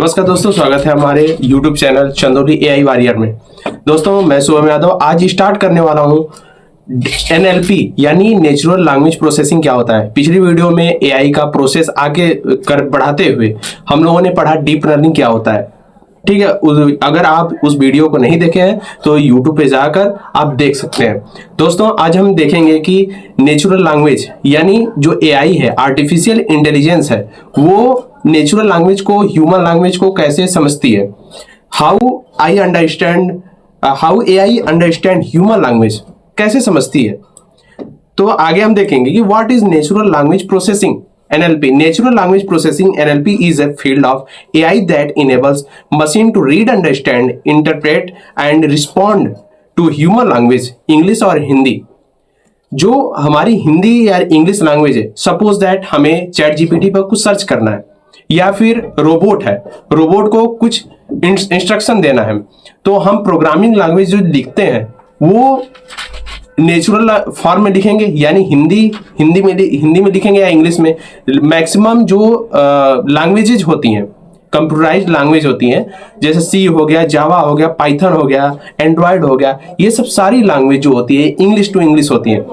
नमस्कार दोस्तों, स्वागत है हमारे YouTube channel Chandauli AI warrior में। दोस्तों मैं शुभम यादव आज स्टार्ट करने वाला हूं NLP यानी नेचुरल लैंग्वेज प्रोसेसिंग क्या होता है। पिछली वीडियो में एआई का प्रोसेस आगे कर बढ़ाते हुए हम लोगों ने पढ़ा डीप लर्निंग क्या होता है। ठीक है, अगर आप उस वीडियो को नहीं देखे हैं तो YouTube पे जाकर आप देख सकते हैं। दोस्तों आज हम देखेंगे कि नेचुरल लैंग्वेज यानी जो एआई है, आर्टिफिशियल इंटेलिजेंस है, वो नेचुरल लैंग्वेज को, ह्यूमन लैंग्वेज को कैसे समझती है। How AI understand human language कैसे समझती है। तो आगे हम देखेंगे कि what is natural language processing NLP. Natural language processing NLP is a field of AI that enables machine to read, understand, interpret and respond to human language, English और हिंदी। जो हमारी हिंदी या इंग्लिश लैंग्वेज है, सपोज दैट हमें chat GPT पर कुछ search करना है या फिर रोबोट है, रोबोट को कुछ इंस्ट्रक्शन देना है, तो हम प्रोग्रामिंग लैंग्वेज जो लिखते हैं वो नेचुरल फॉर्म में लिखेंगे, यानी हिंदी में लिखेंगे या इंग्लिश में। मैक्सिमम जो लैंग्वेजेज होती हैं, कंप्यूटराइज्ड लैंग्वेज होती हैं, जैसे सी हो गया, जावा हो गया, पाइथन हो गया, एंड्रॉयड हो गया, ये सब सारी लैंग्वेज जो होती है इंग्लिश टू इंग्लिश होती है।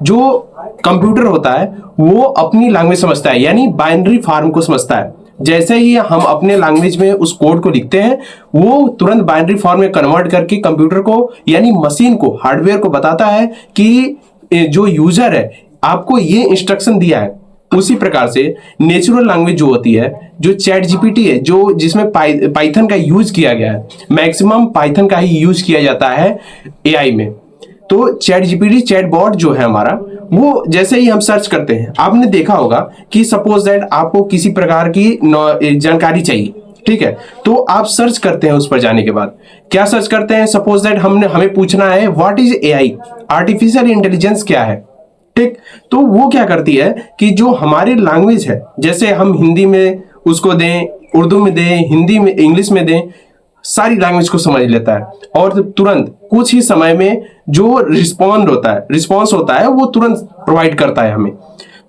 जो कंप्यूटर होता है वो अपनी लैंग्वेज समझता है, यानी बाइनरी फॉर्म को समझता है। जैसे ही हम अपने लैंग्वेज में उस कोड को लिखते हैं वो तुरंत बाइनरी फॉर्म में कन्वर्ट करके कंप्यूटर को यानी मशीन को, हार्डवेयर को बताता है कि जो यूजर है आपको ये इंस्ट्रक्शन दिया है। उसी प्रकार से नेचुरल लैंग्वेज जो होती है, जो चैट जीपीटी है, जो जिसमें पाइथन का यूज किया गया है, मैक्सिमम पाइथन का ही यूज किया जाता है एआई में। तो चैट जीपीटी चैटबॉट जो है हमारा, वो जैसे ही हम सर्च करते हैं, आपने देखा होगा कि सपोज दैट आपको किसी प्रकार की जानकारी चाहिए, ठीक है, तो आप सर्च करते हैं। उस पर जाने के बाद क्या सर्च करते हैं, सपोज दैट हमें पूछना है what is AI, artificial intelligence क्या है, ठीक। तो वो क्या करती है कि जो हमारी लैंग्वेज है, जैसे हम हिंदी में उसको दें, उर्दू में दें, हिंदी में, इंग्लिश में दें, सारी लैंग्वेज को समझ लेता है और तुरंत कुछ ही समय में जो रिस्पॉन्स होता है वो तुरंत प्रोवाइड करता है हमें।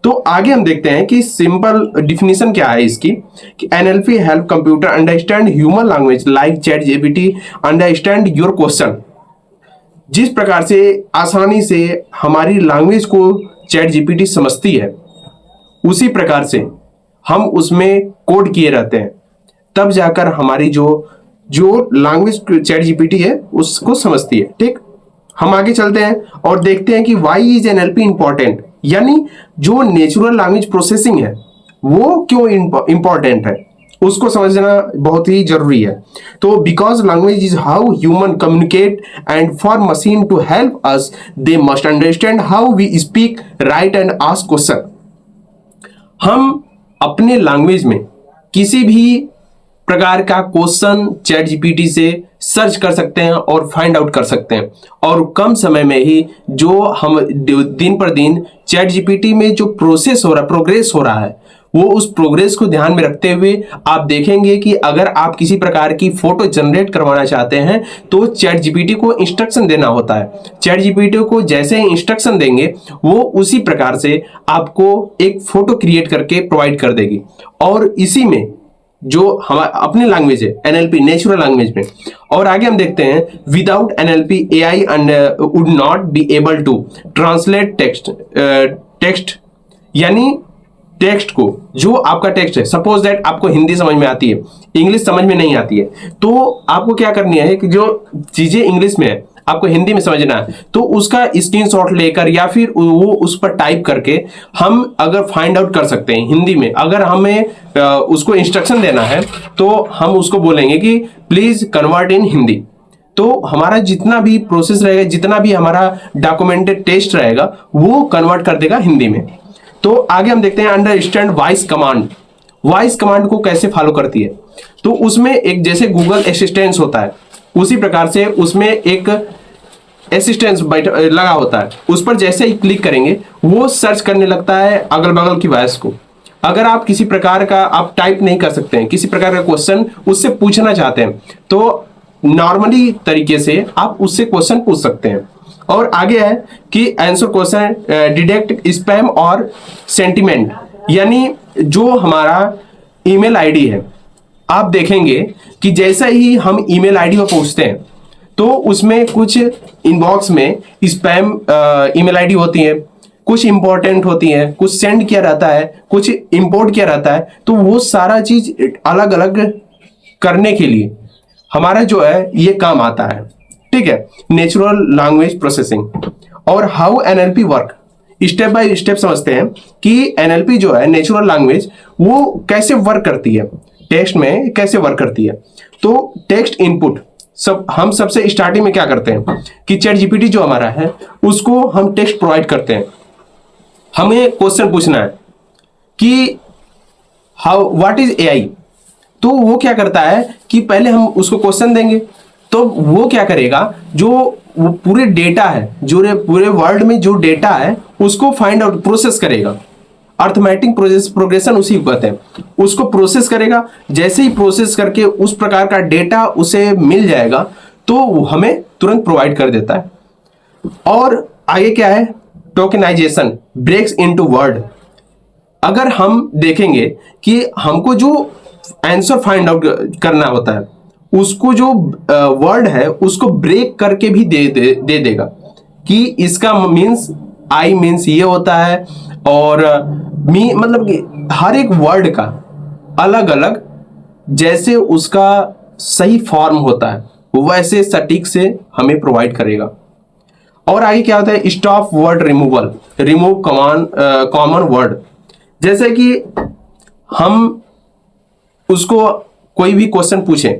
तो आगे हम देखते हैं कि सिंपल डिफिनीशन क्या है इसकी, कि NLP help computer understand human language like chat GPT understand your question. जिस प्रकार से आसानी से हमारी लैंग्वेज को चैट जीपीटी समझती है, उसी प्रकार से हम उसमें कोड किए रहते हैं, तब जाकर हमारी जो लैंग्वेज चैट जीपीटी है उसको समझती है, ठीक। हम आगे चलते हैं और देखते हैं कि वाई इज NLP इंपॉर्टेंट, यानी जो नेचुरल लैंग्वेज प्रोसेसिंग है वो क्यों इंपॉर्टेंट है, उसको समझना बहुत ही जरूरी है। तो because language is how human communicate and for machine to help us they must understand how we speak, right and ask question. हम अपने लैंग्वेज में किसी भी प्रकार का क्वेश्चन चैट जीपीटी से सर्च कर सकते हैं और फाइंड आउट कर सकते हैं, और कम समय में ही जो हम दिन पर दिन चैट जीपीटी में जो प्रोग्रेस हो रहा है, वो उस प्रोग्रेस को ध्यान में रखते हुए आप देखेंगे कि अगर आप किसी प्रकार की फोटो जनरेट करवाना चाहते हैं तो चैट जीपीटी को इंस्ट्रक्शन देना होता है। चैट जीपीटी को जैसे ही इंस्ट्रक्शन देंगे वो उसी प्रकार से आपको एक फोटो क्रिएट करके प्रोवाइड कर देगी। और इसी में जो हमारा अपनी लैंग्वेज है NLP, नेचुरल लैंग्वेज में। और आगे हम देखते हैं without NLP AI would not be able to translate text यानी टेक्स्ट को, जो आपका टेक्स्ट है, सपोज दैट आपको हिंदी समझ में आती है, इंग्लिश समझ में नहीं आती है, तो आपको क्या करनी है कि जो चीजें इंग्लिश में है आपको हिंदी में समझना है, तो उसका स्क्रीनशॉट लेकर या फिर वो उस पर टाइप करके हम अगर फाइंड आउट कर सकते हैं हिंदी में। अगर हमें उसको इंस्ट्रक्शन देना है तो हम उसको बोलेंगे कि प्लीज कन्वर्ट इन हिंदी, तो हमारा जितना भी प्रोसेस रहेगा, जितना भी हमारा डॉक्यूमेंटेड टेक्स्ट रहेगा, वो कन्वर्ट कर देगा हिंदी में। तो आगे हम देखते हैं understand voice command. Voice command को कैसे फॉलो करती है, तो उसमें एक जैसे गूगल असिस्टेंस होता है, उसी प्रकार से उसमें एक असिस्टेंस लगा होता है। उस पर जैसे ही क्लिक करेंगे वो सर्च करने लगता है अगल बगल की वॉइस को। अगर आप किसी प्रकार का आप टाइप नहीं कर सकते हैं, किसी प्रकार का क्वेश्चन उससे पूछना चाहते हैं, तो नॉर्मली तरीके से आप उससे क्वेश्चन पूछ सकते हैं। और आगे है कि आंसर क्वेश्चन डिटेक्ट स्पैम और सेंटिमेंट, यानी जो हमारा ईमेल आईडी है आप देखेंगे कि जैसा ही हम ईमेल आईडी पर पहुंचते हैं तो उसमें कुछ इनबॉक्स में स्पैम ईमेल आईडी होती है, कुछ इंपॉर्टेंट होती है, कुछ सेंड किया रहता है, कुछ इंपोर्ट किया रहता है। तो वो सारा चीज अलग अलग करने के लिए हमारा जो है ये काम आता है। ठीक है, नेचुरल लैंग्वेज प्रोसेसिंग। और how NLP work, step by step समझते हैं कि एनएलपी जो है नेचुरल लैंग्वेज वो कैसे वर्क करती है, टेक्स्ट में कैसे वर्क करती है। तो टेक्स्ट इनपुट हम सबसे स्टार्टिंग में क्या करते हैं कि चैट जीपीटी जो हमारा है उसको हम टेक्स्ट प्रोवाइड करते हैं। हमें क्वेश्चन पूछना है कि हाउ व्हाट इज एआई, तो वो क्या करता है कि पहले हम उसको क्वेश्चन देंगे तो वो क्या करेगा, जो वो पूरे डेटा है, जो पूरे वर्ल्ड में जो डेटा है उसको फाइंड आउट प्रोसेस करेगा। अर्थमेटिक प्रोग्रेशन उसी को कहते हैं, उसको प्रोसेस करेगा। जैसे ही प्रोसेस करके उस प्रकार का डेटा उसे मिल जाएगा तो हमें तुरंत प्रोवाइड कर देता है। और आगे क्या है, टोकनाइजेशन ब्रेक्स इनटू वर्ड। अगर हम देखेंगे कि हमको जो आंसर फाइंड आउट करना होता है उसको जो वर्ड है उसको ब्रेक करके भी दे देगा कि इसका मीन्स आई मीन्स ये होता है, और मी मतलब कि हर एक वर्ड का अलग अलग जैसे उसका सही फॉर्म होता है वैसे सटीक से हमें प्रोवाइड करेगा। और आगे क्या होता है, stop word removal, remove common word. जैसे कि हम उसको कोई भी क्वेश्चन पूछें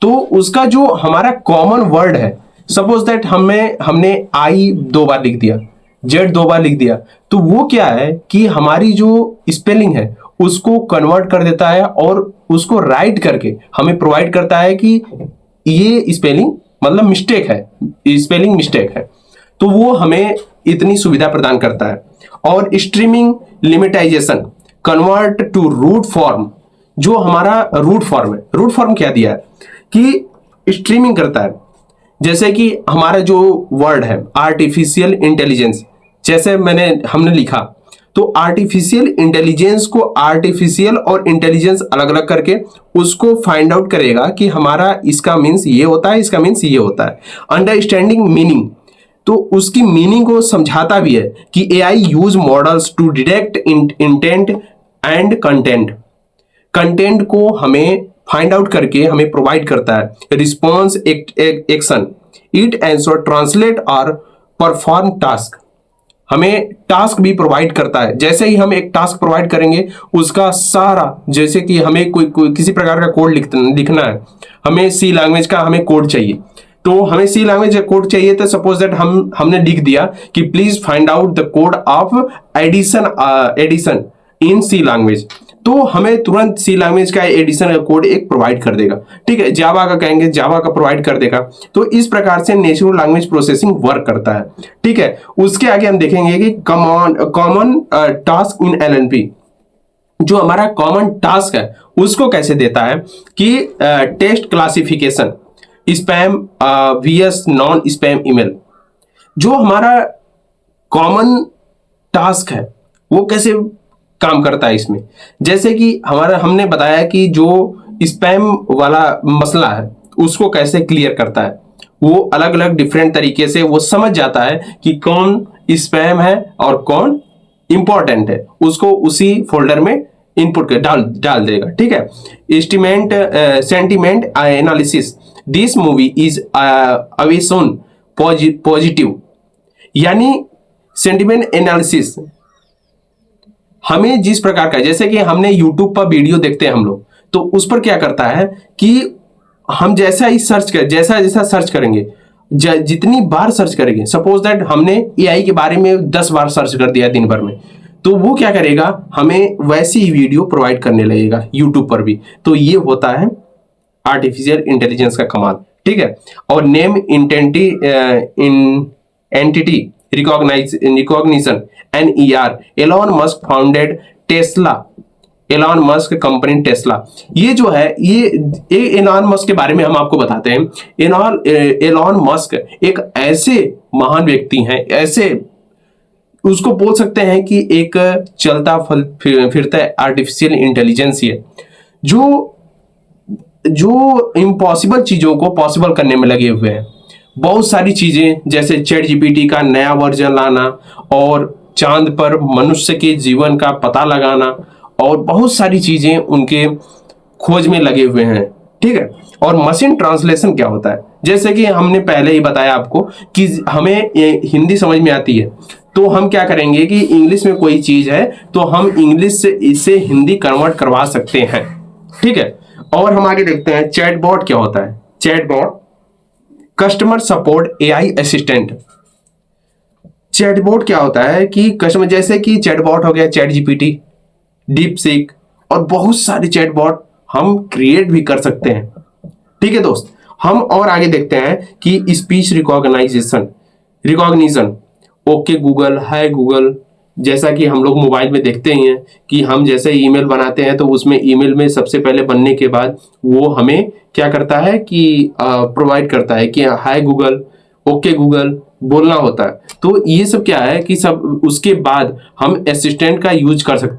तो उसका जो हमारा कॉमन वर्ड है, सपोज दैट हमने आई 2 बार लिख दिया, जेड 2 बार लिख दिया, तो वो क्या है कि हमारी जो स्पेलिंग है उसको कन्वर्ट कर देता है और उसको राइट करके हमें प्रोवाइड करता है कि ये स्पेलिंग मतलब मिस्टेक है, स्पेलिंग मिस्टेक है। तो वो हमें इतनी सुविधा प्रदान करता है। और स्ट्रीमिंग लिमिटाइजेशन, कन्वर्ट टू रूट फॉर्म। जो हमारा रूट फॉर्म है, रूट फॉर्म क्या दिया है कि स्ट्रीमिंग करता है। जैसे कि हमारा जो वर्ड है आर्टिफिशियल इंटेलिजेंस, जैसे हमने लिखा तो आर्टिफिशियल इंटेलिजेंस को आर्टिफिशियल और इंटेलिजेंस अलग अलग करके उसको फाइंड आउट करेगा कि हमारा इसका मीन्स ये होता है, इसका मीन्स ये होता है। अंडरस्टैंडिंग मीनिंग, तो उसकी मीनिंग को समझाता भी है कि AI use models to detect intent and content. Content को हमें फाइंड आउट करके हमें प्रोवाइड करता है। Response action, it answer translate और परफॉर्म टास्क, हमें टास्क भी प्रोवाइड करता है। जैसे ही हम एक टास्क प्रोवाइड करेंगे उसका सारा, जैसे कि हमें कोई किसी प्रकार का कोड लिखना है, हमें सी लैंग्वेज का हमें कोड चाहिए, तो हमें सी लैंग्वेज कोड चाहिए तो सपोज दैट हमने लिख दिया कि please find out the code of addition in C language, तो हमें तुरंत सी लैंग्वेज का एडिशन का कोड एक प्रोवाइड कर देगा। ठीक है, जावा का कहेंगे जावा का प्रोवाइड कर देगा। तो इस प्रकार से नेचुरल लैंग्वेज प्रोसेसिंग वर्क करता है। ठीक है, उसके आगे हम देखेंगे कि कॉमन टास्क इन एनएलपी। जो हमारा कॉमन टास्क है उसको कैसे देता है कि text classification, spam vs non spam email. जो हमारा कॉमन टास्क है वो कैसे काम करता है इसमें, जैसे कि हमने बताया कि जो स्पैम वाला मसला है उसको कैसे क्लियर करता है। वो अलग अलग डिफरेंट तरीके से वो समझ जाता है कि कौन स्पैम है और कौन इंपॉर्टेंट है, उसको उसी फोल्डर में इनपुट कर डाल देगा। ठीक है, estimate sentiment analysis, this movie is अवेसन positive, यानी सेंटिमेंट एनालिसिस हमें जिस प्रकार का, जैसे कि हमने यूट्यूब पर वीडियो देखते हैं हम लोग, तो उस पर क्या करता है कि हम जैसा सर्च करेंगे, जितनी बार सर्च करेंगे, सपोज दैट हमने एआई के बारे में 10 बार सर्च कर दिया दिन भर में, तो वो क्या करेगा, हमें वैसी ही वीडियो प्रोवाइड करने लगेगा यूट्यूब पर भी। तो ये होता है आर्टिफिशियल इंटेलिजेंस का कमाल। ठीक है, और name entity recognition NER, Elon Musk founded Tesla, Elon Musk company Tesla. ये जो है ये एलॉन मस्क के बारे में हम आपको बताते हैं। एलॉन मस्क एक ऐसे महान व्यक्ति हैं, ऐसे उसको बोल सकते हैं कि एक चलता फिरता आर्टिफिशियल इंटेलिजेंस है, जो जो इम्पॉसिबल चीजों को पॉसिबल करने में लगे हुए हैं। बहुत सारी चीजें जैसे चैट जीपीटी का नया वर्जन लाना और चांद पर मनुष्य के जीवन का पता लगाना और बहुत सारी चीजें उनके खोज में लगे हुए हैं। ठीक है। और मशीन ट्रांसलेशन क्या होता है, जैसे कि हमने पहले ही बताया आपको कि हमें हिंदी समझ में आती है, तो हम क्या करेंगे कि इंग्लिश में कोई चीज है तो हम इंग्लिश से इसे हिंदी कन्वर्ट करवा सकते हैं। ठीक है। और हम आगे देखते हैं चैटबॉट क्या होता है। Chatbot customer support AI assistant. Chatbot क्या होता है कि कस्टमर, जैसे कि चैटबॉट हो गया चैट जीपीटी, डीपसीक और बहुत सारे चैटबॉट हम क्रिएट भी कर सकते हैं। ठीक है दोस्त। हम और आगे देखते हैं कि स्पीच रिकॉग्निशन, ओके गूगल, हाय गूगल, जैसा कि हम लोग मोबाइल में देखते ही हैं कि हम जैसे ईमेल बनाते हैं तो उसमें ईमेल में सबसे पहले बनने के बाद वो हमें क्या करता है कि प्रोवाइड करता है कि हाय गूगल, ओके गूगल बोलना होता है। तो ये सब क्या है कि सब उसके बाद हम असिस्टेंट का यूज कर सकते हैं।